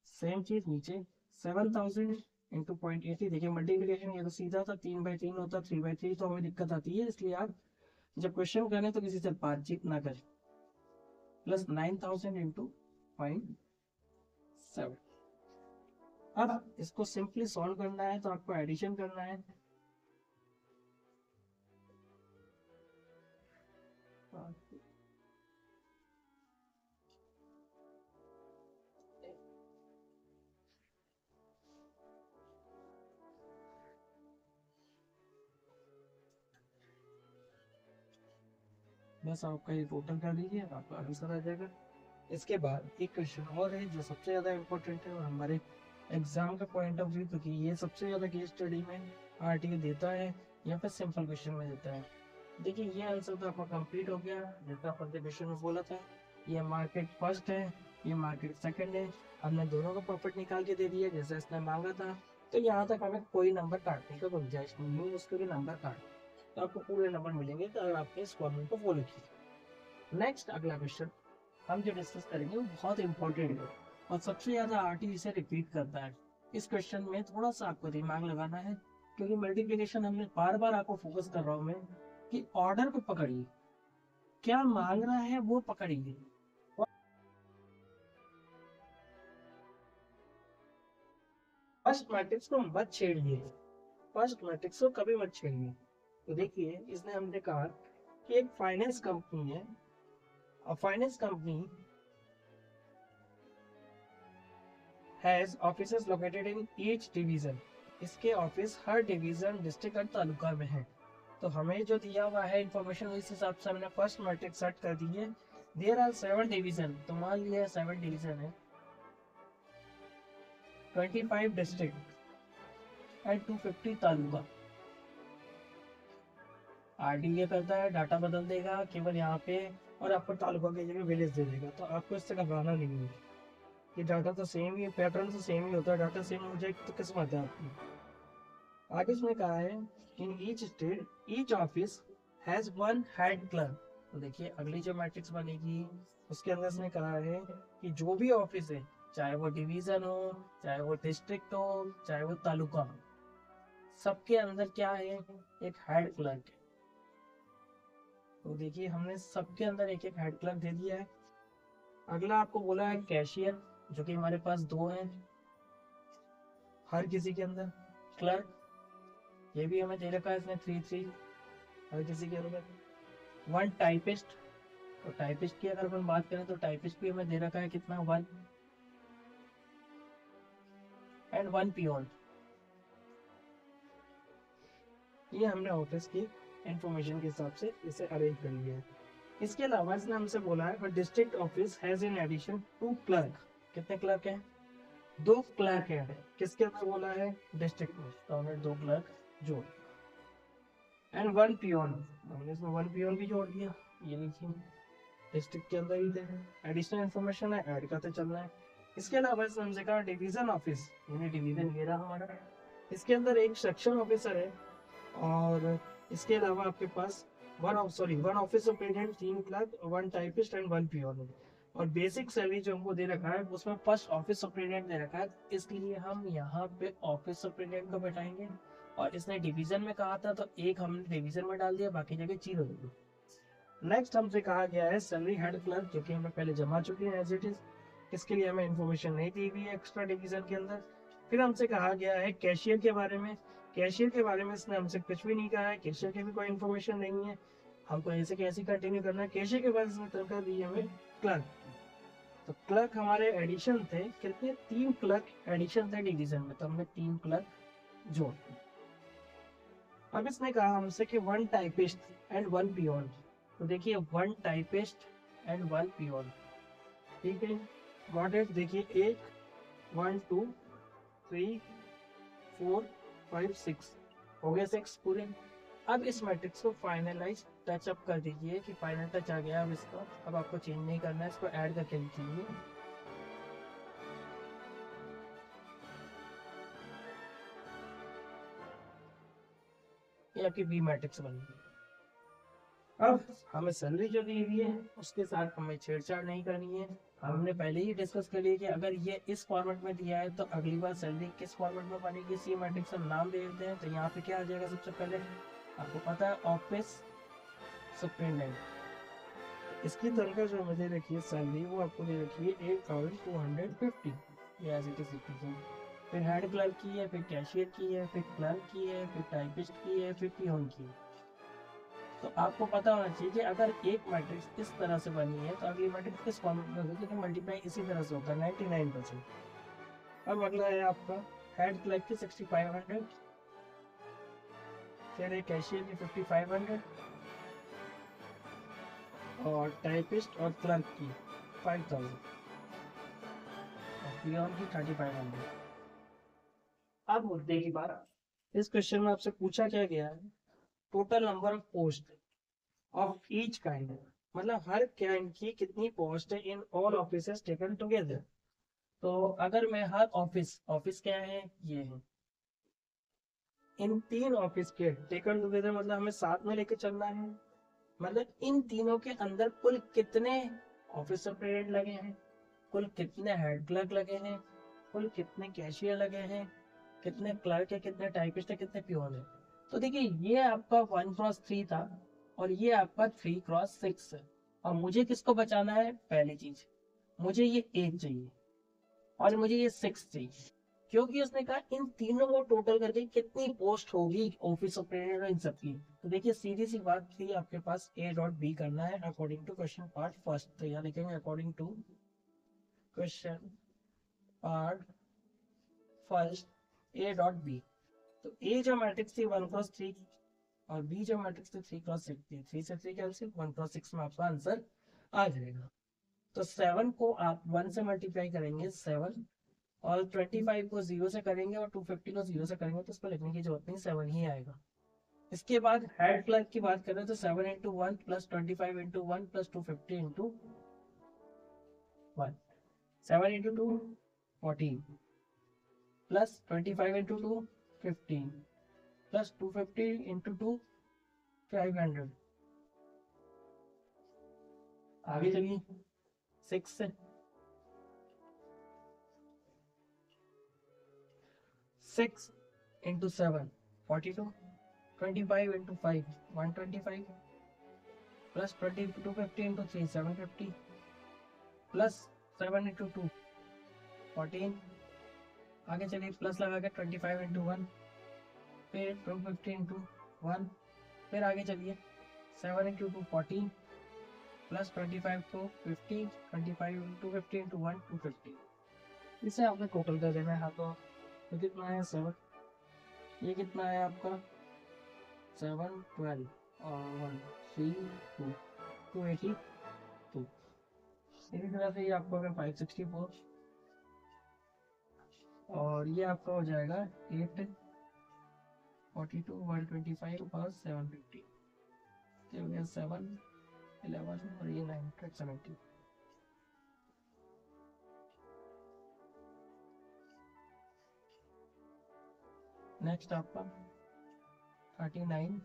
Speaker 1: same चीज नीचे 7000 इंटू 0.80। देखिए मल्टीप्लीकेशन ये तो सीधा था, 3/3 होता, 3/3 तो हमें दिक्कत आती है, इसलिए आप जब क्वेश्चन करें तो किसी से बातचीत ना करें। Plus 9000 into 0.7। अब इसको सिंपली सॉल्व करना है तो आपको एडिशन करना है। बस आपका ये टोटल कर दीजिए, आपका आंसर आ जाएगा। इसके बाद एक क्वेश्चन और है जो सबसे ज़्यादा इम्पोर्टेंट है, और हमारे एग्जाम का पॉइंट ऑफ व्यू, क्योंकि ये सबसे ज़्यादा केस स्टडी में आरटीओ देता है या फिर सिंपल क्वेश्चन में देता है। देखिए ये आंसर तो आपका कंप्लीट हो गया, जैसा अपन क्वेश्चन में बोला था। ये मार्केट फर्स्ट है, ये मार्केट सेकंड है, हमने दोनों का प्रॉफिट निकाल के दे दिया जैसा इसने मांगा था। तो यहाँ तक हमें कोई नंबर काटने का गुंजाइश नहीं है, उसके भी नंबर काट, तो आपको पूरे नंबर मिलेंगे तो आपने इस फॉर्मूले को फॉलो किया। नेक्स्ट अगला क्वेश्चन हम जो डिस्कस करेंगे वो बहुत इंपॉर्टेंट है, और सबसे ज्यादा आरटी इसे रिपीट करता है। इस क्वेश्चन में थोड़ा सा आपको दिमाग लगाना है, क्योंकि मल्टीप्लिकेशन हमने बार बार आपको फोकस कर रहा हूं मैं कि ऑर्डर को पकड़िए, क्या मांग रहा है वो पकड़िए। फर्स्ट मैट्रिक्स को मत छेड़िए, फर्स्ट मैट्रिक्स को कभी मत छेड़िए। तो देखिए इसने हमने कहा कि एक फाइनेंस कंपनी है, और finance company has offices located in each division। इसके ऑफिस हर डिवीजन, डिस्ट्रिक्ट और तालुका में है। तो हमें जो दिया हुआ है इंफॉर्मेशन इस हिसाब से हमने फर्स्ट मैट्रिक्स सेट कर दी है। देयर आर 7 डिवीजन, तो मान लिया 7 डिवीजन है, 25 डिस्ट्रिक्ट एंड 250 तालुका। आरडी ये करता है डाटा बदल देगा केवल यहाँ पे, और आपको तालुका की जगह विलेज दे देगा, तो आपको इससे घबराना नहीं है। ये डाटा तो सेम ही, पैटर्न तो सेम ही होता है, डाटा सेम हो जाए तो किस्मत है आपकी। आगे इसमें कहा है in each state each office has one head clerk. तो देखिए अगली जो मैट्रिक्स बनेगी उसके अंदर इसने कहा है कि जो भी ऑफिस है, चाहे वो डिवीजन हो, चाहे वो डिस्ट्रिक्ट हो, चाहे वो तालुका हो, सबके अंदर क्या है, एक हेड क्लर्क है। तो देखिए हमने सबके अंदर एक एक हेड क्लर्क दे दिया है। अगला आपको बोला है कैशियर, जो कि हमारे पास दो हैं हर किसी के अंदर। क्लर्क ये भी हमें दे रखा है इसने 3 3 हर किसी के अंदर। वन टाइपिस्ट, तो टाइपिस्ट की अगर अपन बात करें तो टाइपिस्ट भी हमें दे रखा है कितना, 1। And 1 peon. ये हमने ऑफिस की इंफॉर्मेशन के हिसाब से इसे अरेंज कर लिया है। इसके अलावा इसने हमसे बोला है district office has in addition 2 clerk. कितने क्लर्क हैं, 2 क्लर्क हैं। किसके अंदर बोला है, डिस्ट्रिक्ट में, तो हमने 2 क्लर्क जोड़। एंड 1 पियोन, हमने इसमें 1 पियोन भी जोड़ दिया। ये देखिए डिस्ट्रिक्ट के अंदर ही थे, एडिशनल इन्फॉर्मेशन है, ऐड करते चलना है। इसके अलावा इसने हमसे कहा डिवीजन ऑफिस, यानी डिवीजन ये रहा हमारा, इसके अंदर एक सेक्शन ऑफिसर है, और इसके अलावा आपके पास one office superintendent, 3 clerk, 1 typist and 1 peon. और बेसिक सैलरी जो हमको दे रखा है उसमें फर्स्ट ऑफिस सुपरिटेंडेंट दे रखा है, इसलिए हम यहाँ पे ऑफिस सुपरिटेंडेंट को बैठाएंगे। और इसने डिवीजन में कहा था तो एक हमने डिवीजन में डाल दिया, बाकी जगह 0 दे दी। नेक्स्ट हमसे कहा गया है सैलरी हेड क्लर्क, जो कि हमें पहले जमा चुके हैं एज इट इज, इसके लिए हमें इन्फॉर्मेशन नहीं दी हुई है एक्स्ट्रा डिवीजन के अंदर। फिर हमसे कहा गया है कैशियर के बारे में। कैशियर के बारे में इसने हमसे कुछ भी नहीं कहा है, कैशियर की भी कोई इन्फॉर्मेशन नहीं है, हमको ऐसे कैसे कंटिन्यू करना है। कैशियर के बाद इसने तनख्वाह दी हमें क्लर्क। तो क्लर्क हमारे एडिशन थे कितने, 3 क्लर्क एडिशन थे डिवीजन में, तो हमने 3 क्लर्क जोड़। अब इसने कहा हमसे कि 1 टाइपिस्ट एंड 1 पियोन। तो देखिए 1 टाइपिस्ट एंड 1 पियोन, ठीक है, गॉट इट। देखिए 1 2 3 4 5 6 हो गए 6 पूरे। अब इस मैट्रिक्स को फाइनलाइज टचअप कर दीजिए कि फाइनल टच आ गया अब इसका। अब आपको चेंज नहीं करना है, इसको ऐड करके लिखिए। ये आपकी बी मैट्रिक्स बन गई। अब हमें सैलरी जो दी हुई है उसके साथ हमें छेड़छाड़ नहीं करनी है। हमने पहले ही डिस्कस कर लिया कि अगर ये इस फॉर्मेट में दिया है तो अगली बार सैलरी किस फॉर्मेट में बनेगी, सी मैट्रिक्स हम नाम दे देते हैं। तो यहाँ पे क्या आ जाएगा, सबसे पहले आपको पता है ऑफिस सुपरिटेंडेंट, इसकी तनख्वाह जो हमें दे रखी है सैलरी, वो आपको दे रखी है 8250, ये एज इट इज। फिर हेड क्लर्क की है, फिर कैशियर की है, फिर क्लर्क की है, फिर टाइपिस्ट की है, फिर पियोन की है। तो आपको पता होना चाहिए कि अगर एक मैट्रिक्स इस तरह से बनी है तो अगली मैट्रिक्स किस फॉर्मेट में होगी, तो मल्टीप्लाई इसी तरह से होता है 99%। अब अगला है आपका हेड क्लर्क की 6500, फिर है कैशियर की 5500, और टाइपिस्ट और क्लर्क की 5000, और पियोन की 3500। अब मुद्दे की बात, इस क्वेश्चन में आपसे पूछा क्या गया है, total number of post of each kind, मतलब हर काइंड की कितनी पोस्ट है in all offices taken together. तो अगर मैं हर ऑफिस क्या है, ये है, इन 3 ऑफिस के टेकन टुगेदर मतलब हमें साथ में लेके चलना है। मतलब इन तीनों के अंदर कुल कितने ऑफिस सुपरिटेंडेंट लगे हैं, कुल कितने हेड क्लर्क लगे हैं, कुल कितने कैशियर लगे हैं, कितने क्लर्क है, कितने टाइपिस्ट है, कितने पियोन है। तो देखिए ये आपका 1x3 था और ये आपका 3x6 है। और मुझे किसको बचाना है, पहली चीज मुझे ये 8 चाहिए और मुझे ये 6 चाहिए, क्योंकि उसने कहा इन तीनों को टोटल करके कितनी पोस्ट होगी ऑफिस सुपरिटेंडेंट और इन सब की। तो देखिए सीधी सी बात थी, आपके पास ए डॉट बी करना है according to question part first. तो यहाँ लिखेंगे according to question part first A dot B. तो ए जो मैट्रिक्स थी 1x3 और बी जो मैट्रिक्स थी 3x6 थी, 3 से 3 कैंसिल, 1x6 में आपका आंसर आ जाएगा। तो 7 को आप 1 से मल्टीप्लाई करेंगे 7, और 25 को 0 से करेंगे और 250 को 0 से करेंगे, तो इस पर लिखने की जरूरत नहीं, 7 ही आएगा। इसके बाद हेड क्लर्क की बात करें तो 7 into 1 plus 25 into 1 plus 250 into 1, 7 into 2 14 plus 25 into 2 15 plus 250 into 2 500। आगे चलिए 6 से 6 into 7 42 25 into 5 125 plus 250 into 3 750 plus 7 into 2 14। आगे चलिए प्लस लगा के 25 इंटू 1 फिर 250 इंटू 1 फिर आगे चलिए 7 into 2 14 plus 25 to 50 25 into 50 into 1 250। इसे आपने टोटल कर देना है हाथों। तो कितना है 7, ये कितना है आपका 7 12 और 1 3 2 282। इसी तरह से ये आपको अगर 564 और ये आपका हो जाएगा 8 42 125 और 750। तो हो गया 7 11 और ये 970। नेक्स्ट आपका 39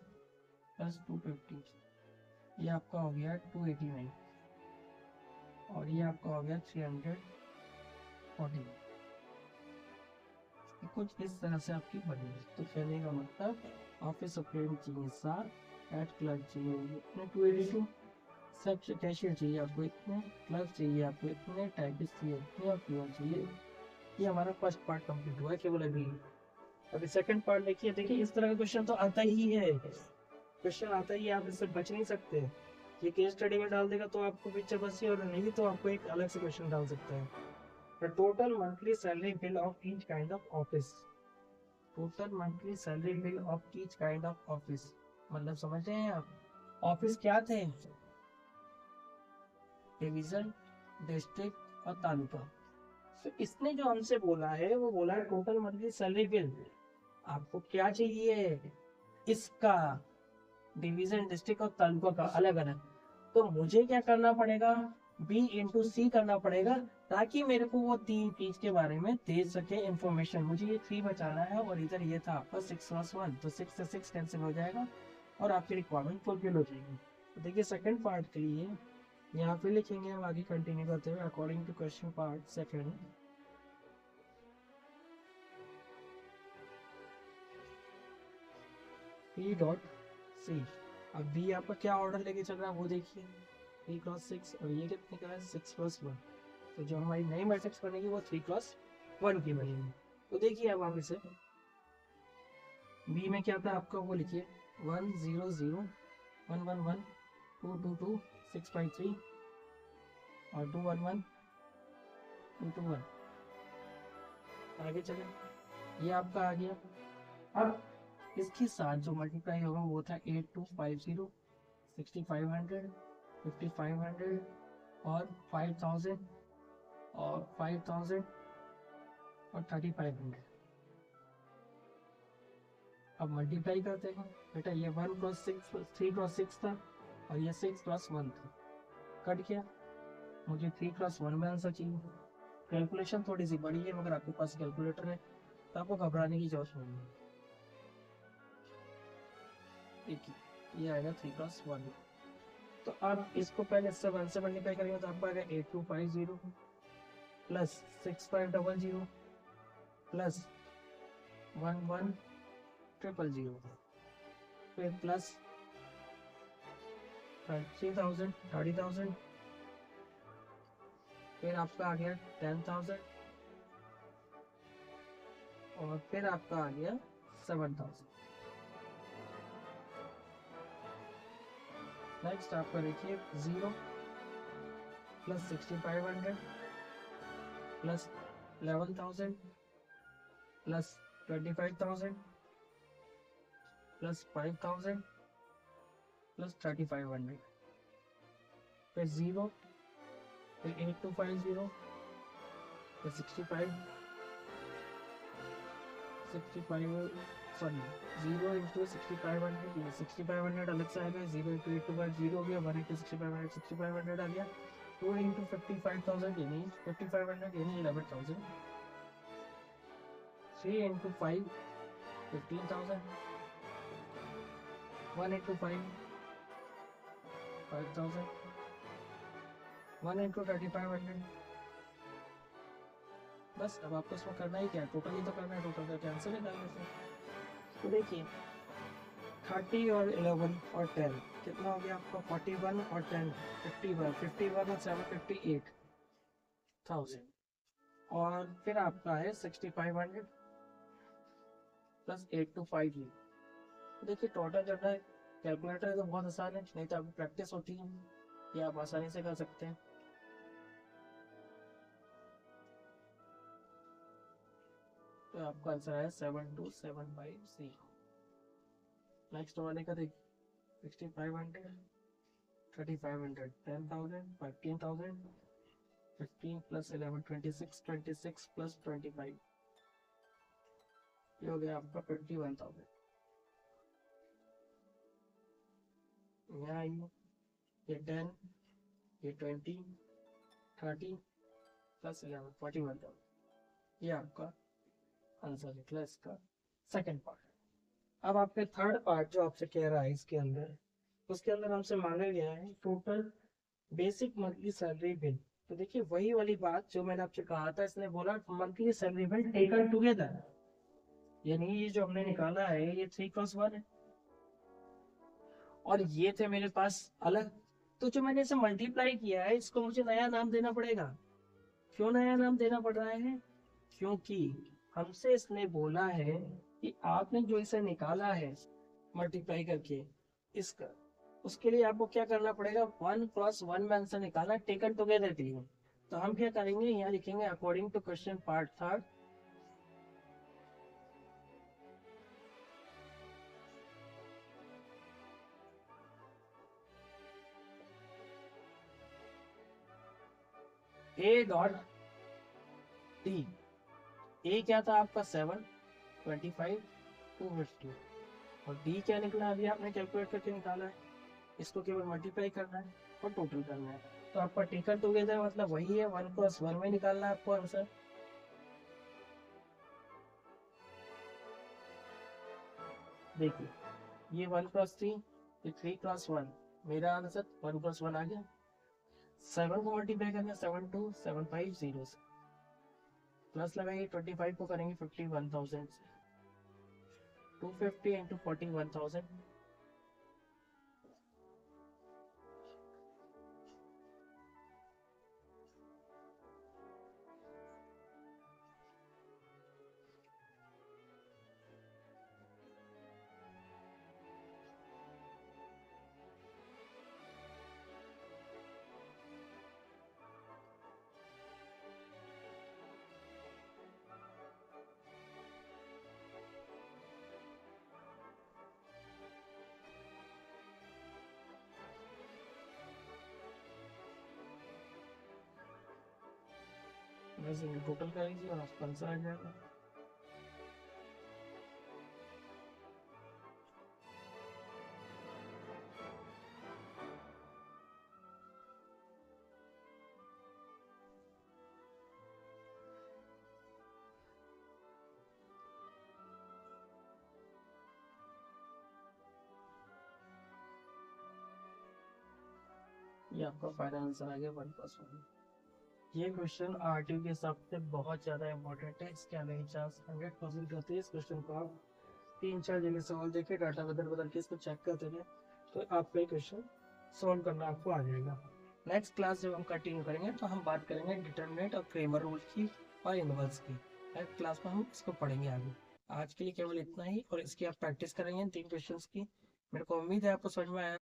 Speaker 1: प्लस 250, ये आपका हो गया 289 और ये आपका हो गया 340। कुछ इस तरह से आपकी बनी। तो कहने का मतलब ऑफिस अप्रेंट चाहिए 7, एट क्लर्क चाहिए इतने 282, सबसे कैशियर चाहिए आपको इतने, क्लर्क चाहिए आपको इतने, टाइपिस्ट चाहिए इतने और प्यून चाहिए। ये हमारा फर्स्ट पार्ट कंप्लीट हुआ है केवल अभी। अभी सेकंड पार्ट देखिए। देखिए इस तरह का क्वेश्चन तो आता ही है, क्वेश्चन आता ही है, आप इससे बच नहीं सकते। ये केस स्टडी में डाल देगा तो आपको पिक्चर बची, और नहीं तो आपको एक अलग से क्वेश्चन डाल सकता है। The total monthly salary bill of each kind of office, total monthly salary bill of each kind of office, मतलब समझ रहे हैं आप। ऑफिस क्या थे, डिवीजन, डिस्ट्रिक्ट और तालुका। तो इसने जो हमसे बोला है वो बोला है टोटल मंथली सैलरी बिल। आपको क्या चाहिए, इसका डिवीजन, डिस्ट्रिक्ट और तालुका का अलग अलग। तो मुझे क्या करना पड़ेगा, बी इंटू सी करना पड़ेगा, ताकि मेरे को वो तीन चीज के बारे में दे सके इंफॉर्मेशन। मुझे ये 3 बचाना है और इधर ये था आपका 6+1, तो 6 से 6 कैंसिल हो जाएगा और आपकी रिक्वायरमेंट फुलफिल हो जाएगी। तो देखिए सेकंड पार्ट के लिए यहाँ पे लिखेंगे हम आगे कंटिन्यू करते हुए according to question part second. P dot C. अब बी आपका क्या ऑर्डर लेके चल रहा है वो देखिए, 3x6 और ये कितने का है 6+1। तो जो हमारी नई मैट्रिक्स बनेगी वो 3+1 की बनेगी। तो देखिए अब आप इसे बी में क्या था आपका वो लिखिए 1 0 0 1 1 1 2 2 2 6 5 3 और 2 1 1 2 2 1। आगे चले, ये आपका आ गया। अब इसके साथ जो मल्टीप्लाई होगा वो था 8250 6500 5500 और 5000 और 5000 और 3500। अब मल्टीप्लाई करते हैं बेटा, ये 1+6 3x6 था और ये 6+1 था, कट गया। मुझे 3+1 में आंसर चाहिए। कैलकुलेशन थोड़ी सी बड़ी है मगर आपके पास कैलकुलेटर है तो आपको घबराने की जरूरत नहीं है। देखिए ये आएगा 3+1। तो आप इसको पहले इससे 1 से मल्टीप्लाई करेंगे तो आपको आएगा 8250 प्लस 6500 प्लस 11000 फिर प्लस 30,000 फिर आपका आ गया 10,000 और फिर आपका आ गया 7,000। नेक्स्ट आपका देखिए 0 plus 6500 plus 11,000 plus 25,000 plus 5,000 plus 3,500 फिर 0 फिर 8250 फिर 65 सॉरी 0 इंटू 6500, ये 6500 अलग से आएगा, 0 इंटू 8250 हो गया, 1 इंटू 6500 6500 आ गया 2 into 55,000 यानी 5500 यानी 11,000. 3 into 5 15,000. 1 into 5 5,000. 1 into 3,500. बस अब आपको इसमें करना ही क्या है, टोटल ही तो करना है, टोटल का आंसर निकालने से. तो देखिए 30 और 11 और 10 कितना हो गया आपका, 41 और 10 51, 51 और 7 58,000. और फिर आपका है 6500 प्लस 8 to 5 ये. देखिए टोटल करना है, कैलकुलेटर है तो बहुत आसान है, नहीं तो आपकी प्रैक्टिस होती है, ये आप आसानी से कर सकते हैं. तो आपका आंसर है 7275C. नेक्स्ट वाले का देखिए 6500 3500 10,000 15,000 15 plus 11 26 26 plus 25 ये हो गया आपका 51,000. यहाँ आइए, ये 10 ये 20 30 प्लस 11 41,000. ये आपका आंसर निकला इसका सेकंड पार्ट. अब आपके थर्ड पार्ट जो आपसे कह रहा है इसके अंदर, उसके अंदर हमसे मांगा गया है total basic monthly salary bill. तो देखिए वही वाली बात जो मैंने आपसे कहा था, इसने बोला monthly salary bill taken together, यानी ये जो हमने निकाला है ये 3+1 है और ये थे मेरे पास अलग. तो जो मैंने इसे मल्टीप्लाई किया है इसको मुझे नया नाम देना पड़ेगा. क्यों नया नाम देना पड़ रहा है, क्योंकि हमसे इसने बोला है कि आपने जो इसे निकाला है मल्टीप्लाई करके इसका, उसके लिए आपको क्या करना पड़ेगा, 1+1 में आंसर निकालना टेकन टुगेदर के लिए. तो हम क्या करेंगे, यहाँ लिखेंगे according to question part third a dot d. A क्या था आपका 7 25 250 और डी क्या निकला अभी आपने कैलकुलेट करके निकाला है, इसको केवल मल्टीप्लाई करना है और टोटल करना है. तो आपका टेकन टुगेदर मतलब वही है, 1+1 में निकालना है आपको आंसर. देखिए ये 1+3 ये 3+1, मेरा आंसर 1+1 आ गया. 7 को मल्टीप्लाई करेंगे 72,750 से, प्लस लगाएंगे 25 को करेंगे 51,000 से, 250 इंटू 41,000 बस इनको टोटल कर लीजिए और आपका आंसर आ जाएगा. ये आपका फाइनल आंसर आ गया 1+1. ये क्वेश्चन आरटीयू के हिसाब से बहुत ज़्यादा इंपॉर्टेंट है, इसके आने के चांस 100% रहते हैं. इस क्वेश्चन को आप 3-4 जगह सवाल देखे डाटा बदल बदल के इसको चेक करते रहे तो आपका ये क्वेश्चन सॉल्व करना आपको आ जाएगा. नेक्स्ट क्लास जब हम कंटिन्यू करेंगे तो हम बात करेंगे डिटरमिनेंट और क्रेमर रूल की और इनवर्स की. नेक्स्ट क्लास में हम इसको पढ़ेंगे आगे. आज के लिए केवल इतना ही और इसकी आप प्रैक्टिस करेंगे 3 क्वेश्चन की. मेरे को उम्मीद है आपको समझ में आया.